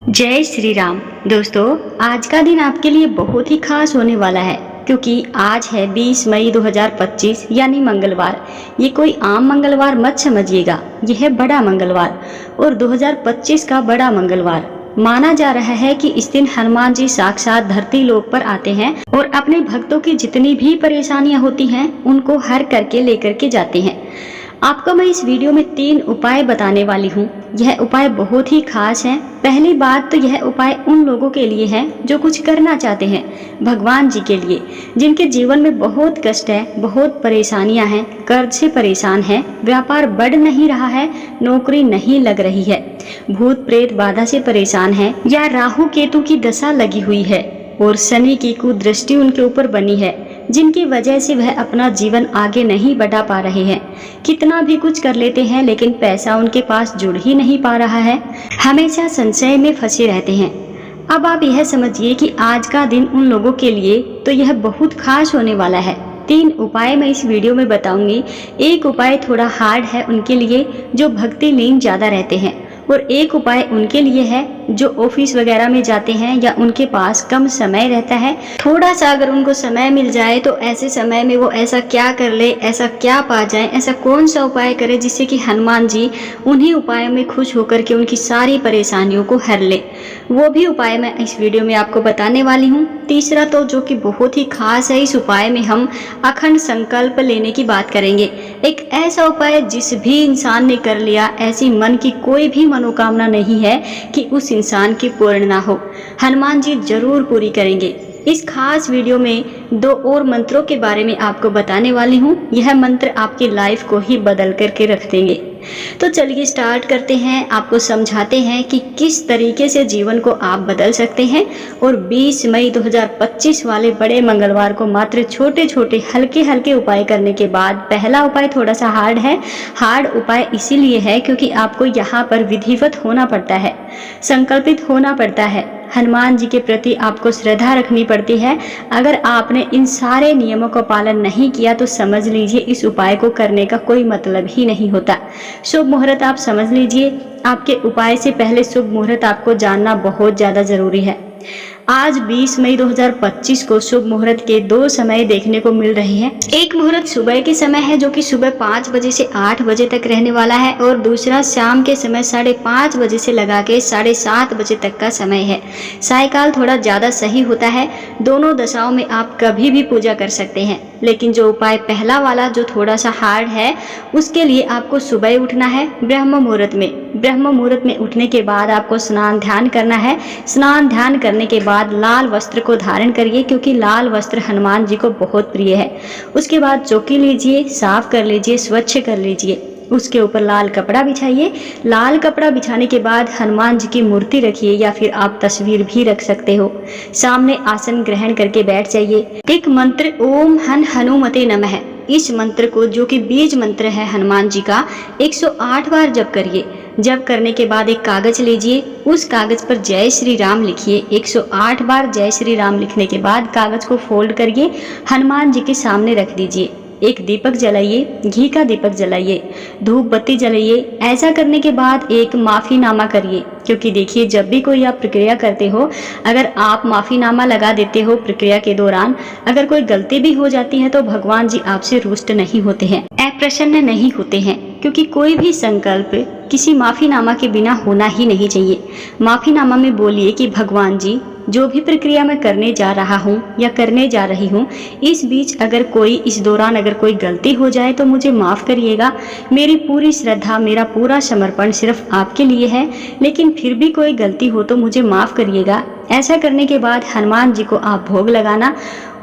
जय श्री राम। दोस्तों, आज का दिन आपके लिए बहुत ही खास होने वाला है क्योंकि आज है 20 मई 2025 यानी मंगलवार। ये कोई आम मंगलवार मत समझिएगा, यह है बड़ा मंगलवार और 2025 का बड़ा मंगलवार। माना जा रहा है कि इस दिन हनुमान जी साक्षात धरती लोक पर आते हैं और अपने भक्तों की जितनी भी परेशानियां होती हैं उनको हर करके लेकर के जाते हैं। आपको मैं इस वीडियो में 3 उपाय बताने वाली हूँ। यह उपाय बहुत ही खास हैं। पहली बात तो यह उपाय उन लोगों के लिए है जो कुछ करना चाहते हैं, भगवान जी के लिए, जिनके जीवन में बहुत कष्ट है, बहुत परेशानियां हैं, कर्ज से परेशान हैं, व्यापार बढ़ नहीं रहा है, नौकरी नहीं लग रही है, भूत प्रेत बाधा से परेशान है या राहु केतु की दशा लगी हुई है और शनि की कुदृष्टि उनके ऊपर बनी है, जिनकी वजह से वह अपना जीवन आगे नहीं बढ़ा पा रहे हैं। कितना भी कुछ कर लेते हैं लेकिन पैसा उनके पास जुड़ ही नहीं पा रहा है, हमेशा संशय में फंसे रहते हैं। अब आप यह समझिए कि आज का दिन उन लोगों के लिए तो यह बहुत खास होने वाला है। 3 उपाय मैं इस वीडियो में बताऊंगी। एक उपाय थोड़ा हार्ड है उनके लिए जो भक्ति लीन ज्यादा रहते हैं और एक उपाय उनके लिए है जो ऑफिस वगैरह में जाते हैं या उनके पास कम समय रहता है। थोड़ा सा अगर उनको समय मिल जाए तो ऐसे समय में वो ऐसा क्या कर ले, ऐसा क्या पा जाए, ऐसा कौन सा उपाय करे जिससे कि हनुमान जी उन्हीं उपायों में खुश होकर के उनकी सारी परेशानियों को हर ले। वो भी उपाय मैं इस वीडियो में आपको बताने वाली हूँ। तीसरा तो जो कि बहुत ही खास है, इस उपाय में हम अखंड संकल्प लेने की बात करेंगे। एक ऐसा उपाय जिस भी इंसान ने कर लिया, ऐसी मन की कोई भी मनोकामना नहीं है कि उस इंसान की पूर्ण ना हो, हनुमान जी जरूर पूरी करेंगे। इस खास वीडियो में 2 और मंत्रों के बारे में आपको बताने वाली हूँ। यह मंत्र आपकी लाइफ को ही बदल करके रख देंगे। तो चलिए स्टार्ट करते हैं। आपको समझाते हैं कि किस तरीके से जीवन को आप बदल सकते हैं और 20 मई 2025 वाले बड़े मंगलवार को मात्र छोटे छोटे हल्के हल्के उपाय करने के बाद, पहला उपाय थोड़ा सा हार्ड है। हार्ड उपाय इसीलिए है क्योंकि आपको यहाँ पर विधिवत होना पड़ता है, संकल्पित होना पड़ता है, हनुमान जी के प्रति आपको श्रद्धा रखनी पड़ती है। अगर आपने इन सारे नियमों का पालन नहीं किया तो समझ लीजिए इस उपाय को करने का कोई मतलब ही नहीं होता। शुभ मुहूर्त आप समझ लीजिए, आपके उपाय से पहले शुभ मुहूर्त आपको जानना बहुत ज़्यादा जरूरी है। आज 20 मई 2025 को शुभ मुहूर्त के 2 समय देखने को मिल रहे हैं। एक मुहूर्त सुबह के समय है जो कि सुबह 5 बजे से 8 बजे तक रहने वाला है और दूसरा शाम के समय 5:30 बजे से लगा के 7:30 बजे तक का समय है। सायकाल थोड़ा ज़्यादा सही होता है। दोनों दशाओं में आप कभी भी पूजा कर सकते हैं, लेकिन जो उपाय पहला वाला जो थोड़ा सा हार्ड है उसके लिए आपको सुबह उठना है ब्रह्म मुहूर्त में। ब्रह्म मुहूर्त में उठने के बाद आपको स्नान ध्यान करना है। स्नान ध्यान करने के बाद लाल वस्त्र को धारण करिए क्योंकि लाल वस्त्र हनुमान जी को बहुत प्रिय है। उसके बाद चौकी लीजिए, साफ कर लीजिए, स्वच्छ कर लीजिए, उसके ऊपर लाल कपड़ा बिछाइए। लाल कपड़ा बिछाने के बाद हनुमान जी की मूर्ति रखिए या फिर आप तस्वीर भी रख सकते हो। सामने आसन ग्रहण करके बैठ जाइए। एक मंत्र ओम हन हनुमते नमः, इस मंत्र को जो कि बीज मंत्र है हनुमान जी का, 108 बार जप करिए। जप करने के बाद एक कागज लीजिए, उस कागज पर जय श्री राम लिखिए। 108 बार जय श्री राम लिखने के बाद कागज को फोल्ड करिए, हनुमान जी के सामने रख दीजिए। एक दीपक जलाइए, घी का दीपक जलाइए, धूप बत्ती जलाइए। ऐसा करने के बाद एक माफ़ीनामा करिए क्योंकि देखिए जब भी कोई आप प्रक्रिया करते हो, अगर आप माफ़ीनामा लगा देते हो प्रक्रिया के दौरान, अगर कोई गलती भी हो जाती है तो भगवान जी आपसे रुष्ट नहीं होते हैं, अप्रसन्न नहीं होते हैं, क्योंकि कोई भी संकल्प किसी माफ़ीनामा के बिना होना ही नहीं चाहिए। माफ़ीनामा में बोलिए कि भगवान जी जो भी प्रक्रिया मैं करने जा रहा हूँ या करने जा रही हूँ, इस बीच अगर कोई इस दौरान अगर कोई गलती हो जाए तो मुझे माफ़ करिएगा। मेरी पूरी श्रद्धा, मेरा पूरा समर्पण सिर्फ आपके लिए है, लेकिन फिर भी कोई गलती हो तो मुझे माफ़ करिएगा। ऐसा करने के बाद हनुमान जी को आप भोग लगाना,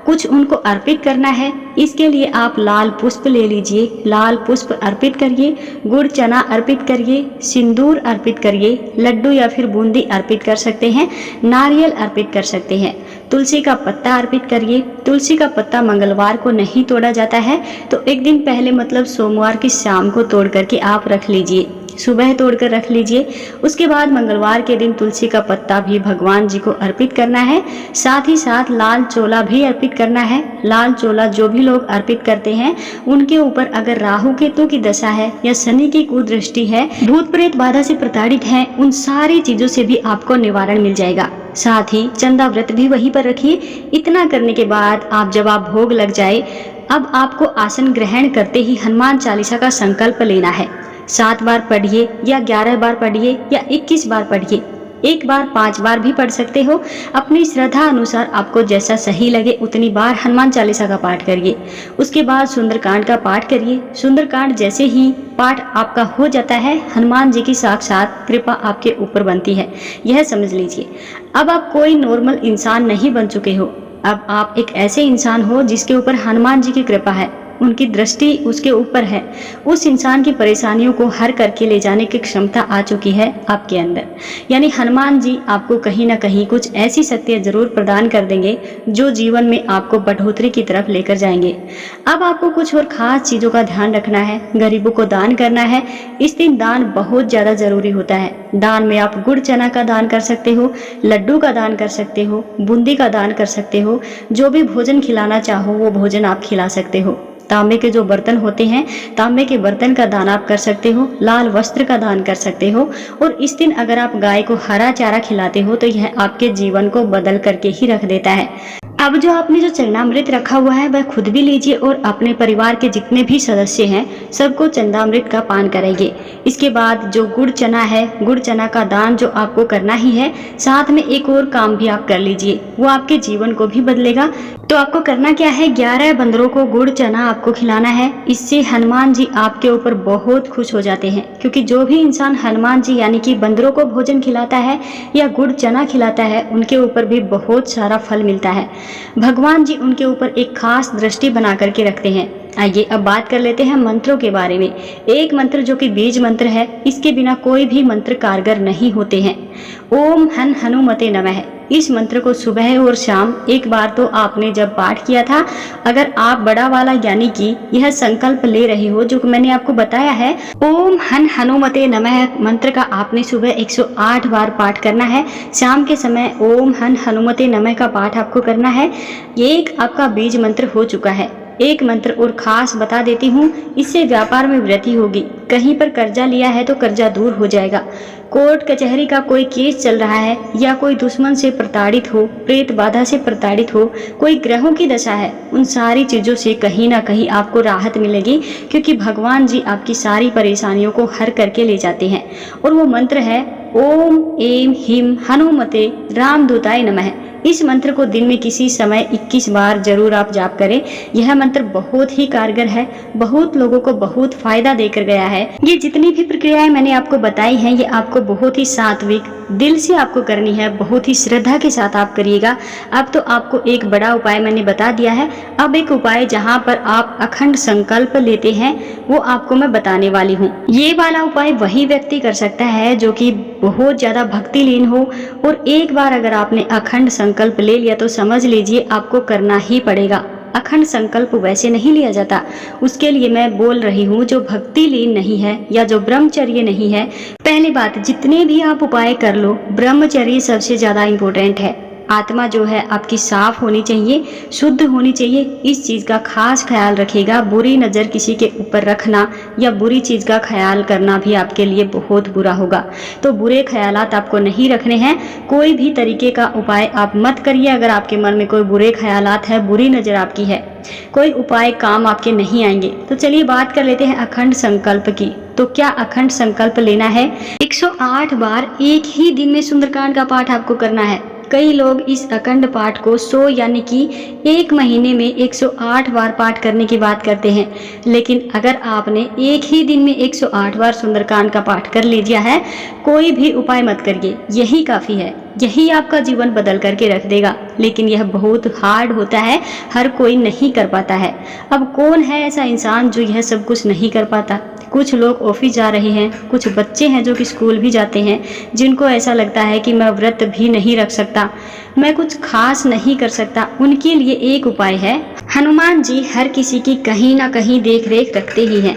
कुछ उनको अर्पित करना है। इसके लिए आप लाल पुष्प ले लीजिए, लाल पुष्प अर्पित करिए, गुड़ चना अर्पित करिए, सिंदूर अर्पित करिए, लड्डू या फिर बूंदी अर्पित कर सकते हैं, नारियल अर्पित कर सकते हैं, तुलसी का पत्ता अर्पित करिए। तुलसी का पत्ता मंगलवार को नहीं तोड़ा जाता है तो एक दिन पहले मतलब सोमवार की शाम को तोड़ करके आप रख लीजिए, सुबह तोड़कर रख लीजिए। उसके बाद मंगलवार के दिन तुलसी का पत्ता भी भगवान जी को अर्पित करना है। साथ ही साथ लाल चोला भी अर्पित करना है। लाल चोला जो भी लोग अर्पित करते हैं उनके ऊपर अगर राहु केतु की दशा है या शनि की कुदृष्टि है, भूत प्रेत बाधा से प्रताड़ित हैं, उन सारी चीजों से भी आपको निवारण मिल जाएगा। साथ ही चंदा व्रत भी वहीं पर रखिए। इतना करने के बाद जब आप भोग लग जाए, अब आपको आसन ग्रहण करते ही हनुमान चालीसा का संकल्प लेना है। 7 बार पढ़िए या 11 बार पढ़िए या 21 बार पढ़िए, एक बार 5 बार भी पढ़ सकते हो। अपनी श्रद्धा अनुसार आपको जैसा सही लगे उतनी बार हनुमान चालीसा का पाठ करिए। उसके बाद सुंदरकांड का पाठ करिए। सुंदरकांड जैसे ही पाठ आपका हो जाता है, हनुमान जी की साक्षात कृपा आपके ऊपर बनती है, यह समझ लीजिए। अब आप कोई नॉर्मल इंसान नहीं बन चुके हो, अब आप एक ऐसे इंसान हो जिसके ऊपर हनुमान जी की कृपा है, उनकी दृष्टि उसके ऊपर है। उस इंसान की परेशानियों को हर करके ले जाने की क्षमता आ चुकी है आपके अंदर। यानी हनुमान जी आपको कहीं ना कहीं कुछ ऐसी शक्तियां जरूर प्रदान कर देंगे जो जीवन में आपको बढ़ोतरी की तरफ लेकर जाएंगे। अब आपको कुछ और खास चीजों का ध्यान रखना है। गरीबों को दान करना है। इस दिन दान बहुत ज्यादा जरूरी होता है। दान में आप गुड़ चना का दान कर सकते हो, लड्डू का दान कर सकते हो, बूंदी का दान कर सकते हो। जो भी भोजन खिलाना चाहो वो भोजन आप खिला सकते हो। तांबे के जो बर्तन होते हैं, तांबे के बर्तन का दान आप कर सकते हो। लाल वस्त्र का दान कर सकते हो। और इस दिन अगर आप गाय को हरा चारा खिलाते हो तो यह आपके जीवन को बदल करके ही रख देता है। अब जो आपने जो चरणामृत रखा हुआ है वह खुद भी लीजिए और अपने परिवार के जितने भी सदस्य हैं सबको चंदामृत का पान कराइए। इसके बाद जो गुड़ चना है, गुड़ चना का दान जो आपको करना ही है, साथ में एक और काम भी आप कर लीजिए, वो आपके जीवन को भी बदलेगा। तो आपको करना क्या है, 11 बंदरों को गुड़ चना आपको खिलाना है। इससे हनुमान जी आपके ऊपर बहुत खुश हो जाते हैं, क्योंकि जो भी इंसान हनुमान जी यानी कि बंदरों को भोजन खिलाता है या गुड़ चना खिलाता है उनके ऊपर भी बहुत सारा फल मिलता है। भगवान जी उनके ऊपर एक खास दृष्टि बना करके रखते हैं। आइए अब बात कर लेते हैं मंत्रों के बारे में। एक मंत्र जो कि बीज मंत्र है, इसके बिना कोई भी मंत्र कारगर नहीं होते हैं। ओम हन हनुमते नमः। इस मंत्र को सुबह और शाम एक बार तो आपने जब पाठ किया था, अगर आप बड़ा वाला यानी कि यह संकल्प ले रहे हो जो मैंने आपको बताया है, ओम हन हनुमते नमः मंत्र का आपने सुबह 108 बार पाठ करना है। शाम के समय ओम हन हनुमते नमः का पाठ आपको करना है। एक आपका बीज मंत्र हो चुका है। एक मंत्र और खास बता देती हूँ, इससे व्यापार में वृद्धि होगी। कहीं पर कर्जा लिया है तो कर्जा दूर हो जाएगा। कोर्ट कचहरी का कोई केस चल रहा है या कोई दुश्मन से प्रताड़ित हो, प्रेत बाधा से प्रताड़ित हो, कोई ग्रहों की दशा है, उन सारी चीजों से कहीं ना कहीं आपको राहत मिलेगी, क्योंकि भगवान जी आपकी सारी परेशानियों को हर करके ले जाते हैं। और वो मंत्र है ओम एम हिम हनुमते रामदूताय नमः। इस मंत्र को दिन में किसी समय 21 बार जरूर आप जाप करें। यह मंत्र बहुत ही कारगर है, बहुत लोगों को बहुत फायदा देकर गया है। ये जितनी भी प्रक्रियाएं मैंने आपको बताई हैं, ये आपको बहुत ही सात्विक दिल से आपको करनी है, बहुत ही श्रद्धा के साथ आप करिएगा। अब तो आपको एक बड़ा उपाय मैंने बता दिया है। अब एक उपाय जहाँ पर आप अखंड संकल्प लेते हैं वो आपको मैं बताने वाली हूँ। ये वाला उपाय वही व्यक्ति कर सकता है जो कि बहुत ज्यादा भक्ति लीन हो, और एक बार अगर आपने अखंड संकल्प ले लिया तो समझ लीजिए आपको करना ही पड़ेगा। अखंड संकल्प वैसे नहीं लिया जाता, उसके लिए मैं बोल रही हूँ जो भक्ति लीन नहीं है या जो ब्रह्मचर्य नहीं है। पहली बात, जितने भी आप उपाय कर लो, ब्रह्मचर्य सबसे ज्यादा इम्पोर्टेंट है। आत्मा जो है आपकी साफ होनी चाहिए, शुद्ध होनी चाहिए। इस चीज का खास ख्याल रखिएगा। बुरी नजर किसी के ऊपर रखना या बुरी चीज का ख्याल करना भी आपके लिए बहुत बुरा होगा। तो बुरे ख्यालात आपको नहीं रखने हैं। कोई भी तरीके का उपाय आप मत करिए अगर आपके मन में कोई बुरे ख्यालात है, बुरी नजर आपकी है, कोई उपाय काम आपके नहीं आएंगे। तो चलिए बात कर लेते हैं अखंड संकल्प की। तो क्या अखंड संकल्प लेना है? 108 बार एक ही दिन में सुंदरकांड का पाठ आपको करना है। कई लोग इस अखंड पाठ को 100 यानी कि एक महीने में 108 बार पाठ करने की बात करते हैं, लेकिन अगर आपने एक ही दिन में 108 बार सुंदरकांड का पाठ कर लिया है, कोई भी उपाय मत करिए, यही काफ़ी है। यही आपका जीवन बदल करके रख देगा। लेकिन यह बहुत हार्ड होता है, हर कोई नहीं कर पाता है। अब कौन है ऐसा इंसान जो यह सब कुछ नहीं कर पाता? कुछ लोग ऑफिस जा रहे हैं, कुछ बच्चे हैं जो कि स्कूल भी जाते हैं, जिनको ऐसा लगता है कि मैं व्रत भी नहीं रख सकता, मैं कुछ खास नहीं कर सकता। उनके लिए एक उपाय है। हनुमान जी हर किसी की कहीं ना कहीं देख रेख रखते ही हैं।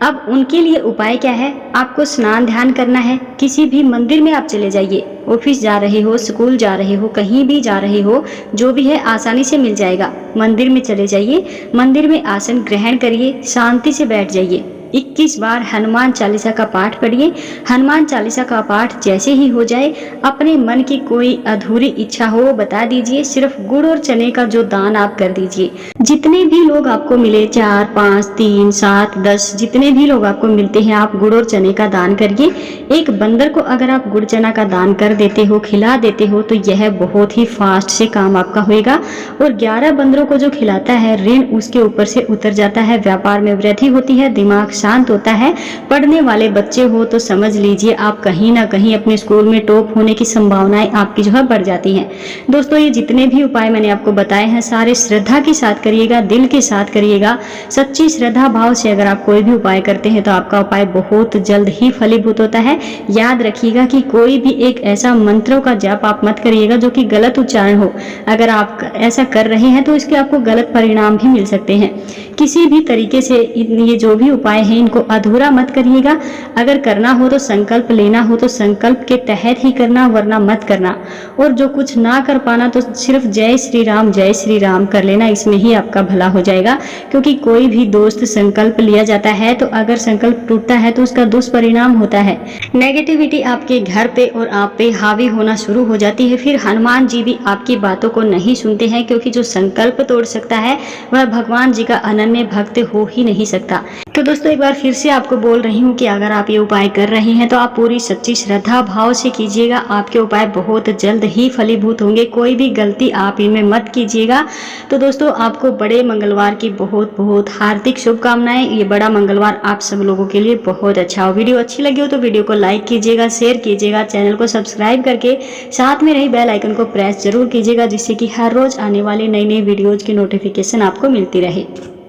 अब उनके लिए उपाय क्या है? आपको स्नान ध्यान करना है। किसी भी मंदिर में आप चले जाइए ऑफिस जा रहे हो, स्कूल जा रहे हो, कहीं भी जा रहे हो, जो भी है आसानी से मिल जाएगा। मंदिर में चले जाइए, मंदिर में आसन ग्रहण करिए, शांति से बैठ जाइए, 21 बार हनुमान चालीसा का पाठ पढ़िए। हनुमान चालीसा का पाठ जैसे ही हो जाए, अपने मन की कोई अधूरी इच्छा हो वो बता दीजिए। सिर्फ गुड़ और चने का जो दान आप कर दीजिए। जितने भी लोग आपको मिले, 4, 5, 3, 7, 10, जितने भी लोग आपको मिलते हैं, आप गुड़ और चने का दान करिए। एक बंदर को अगर आप गुड़ चना का दान कर देते हो, खिला देते हो, तो यह बहुत ही फास्ट से काम आपका होएगा। और 11 बंदरों को जो खिलाता है, ऋण उसके ऊपर से उतर जाता है, व्यापार में वृद्धि होती है, दिमाग शांत होता है। पढ़ने वाले बच्चे हो तो समझ लीजिए आप कहीं ना कहीं अपने स्कूल में टॉप होने की संभावनाएं आपकी जो है बढ़ जाती हैं। दोस्तों, ये जितने भी उपाय मैंने आपको बताए हैं, सारे श्रद्धा के साथ करिएगा, दिल के साथ करिएगा। सच्ची श्रद्धा भाव से अगर आप कोई भी उपाय करते हैं तो आपका उपाय बहुत जल्द ही फलीभूत होता है। याद रखिएगा कि कोई भी एक ऐसा मंत्रों का जाप आप मत करिएगा जो कि गलत उच्चारण हो। अगर आप ऐसा कर रहे हैं तो इसके आपको गलत परिणाम भी मिल सकते हैं। किसी भी तरीके से ये जो भी उपाय हैं इनको अधूरा मत करिएगा। अगर करना हो तो संकल्प लेना हो तो संकल्प के तहत ही करना, वरना मत करना। और जो कुछ ना कर पाना तो सिर्फ जय श्री राम कर लेना, इसमें ही आपका भला हो जाएगा। क्योंकि कोई भी दोस्त संकल्प लिया जाता है तो अगर संकल्प टूटता है तो उसका दुष्परिणाम होता है। नेगेटिविटी आपके घर पे और आप पे हावी होना शुरू हो जाती है। फिर हनुमान जी भी आपकी बातों को नहीं सुनते हैं, क्योंकि जो संकल्प तोड़ सकता है वह भगवान जी का अनन्य भक्त हो ही नहीं सकता। तो दोस्तों, एक बार फिर से आपको बोल रही हूँ कि अगर आप ये उपाय कर रहे हैं तो आप पूरी सच्ची श्रद्धा भाव से कीजिएगा। आपके उपाय बहुत जल्द ही फलीभूत होंगे। कोई भी गलती आप इनमें मत कीजिएगा। तो दोस्तों, आपको बड़े मंगलवार की बहुत बहुत हार्दिक शुभकामनाएं। ये बड़ा मंगलवार आप सब लोगों के लिए बहुत अच्छा हो। वीडियो अच्छी लगी हो तो वीडियो को लाइक कीजिएगा, शेयर कीजिएगा, चैनल को सब्सक्राइब करके साथ में रही बेल आइकन को प्रेस जरूर कीजिएगा, जिससे कि हर रोज आने वाले नई नई वीडियोज की नोटिफिकेशन आपको मिलती रहे।